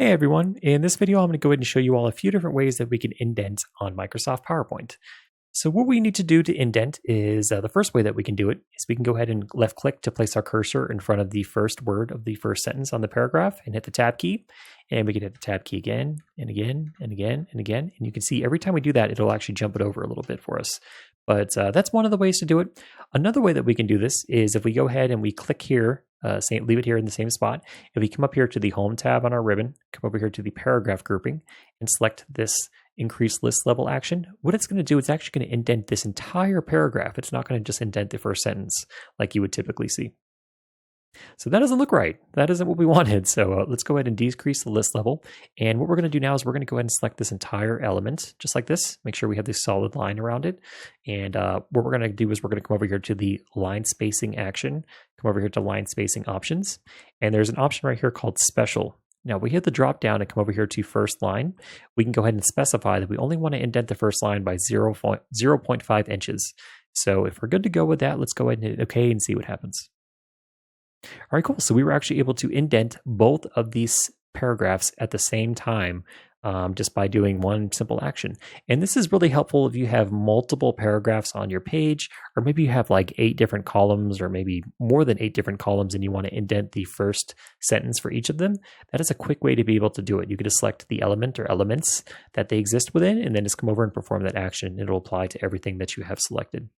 Hey everyone, in this video I'm going to go ahead and show you all a few different ways that we can indent on Microsoft PowerPoint. So what we need to do to indent is, the first way that we can do it is we can go ahead and left click to place our cursor in front of the first word of the first sentence on the paragraph and hit the tab key. And we can hit the tab key again and again and again and again. And you can see every time we do that, it'll actually jump it over a little bit for us. But that's one of the ways to do it. Another way that we can do this is if we go ahead and we click here, leave it here in the same spot. If we come up here to the Home tab on our ribbon, come over here to the paragraph grouping, and select this increase list level action, what it's going to do, it's actually going to indent this entire paragraph. It's not going to just indent the first sentence like you would typically see. So that doesn't look right. That isn't what we wanted. So let's go ahead and decrease the list level. And what we're going to do now is we're going to go ahead and select this entire element, just like this. Make sure we have this solid line around it. And what we're going to do is we're going to come over here to the line spacing action, come over here to line spacing options. And there's an option right here called special. Now we hit the drop down and come over here to first line. We can go ahead and specify that we only want to indent the first line by 0.5 inches. So if we're good to go with that, let's go ahead and hit OK and see what happens. All right, cool. So we were actually able to indent both of these paragraphs at the same time just by doing one simple action. And this is really helpful if you have multiple paragraphs on your page, or maybe you have like 8 different columns, or maybe more than 8 different columns, and you want to indent the first sentence for each of them. That is a quick way to be able to do it. You could just select the element or elements that they exist within, and then just come over and perform that action. It'll apply to everything that you have selected.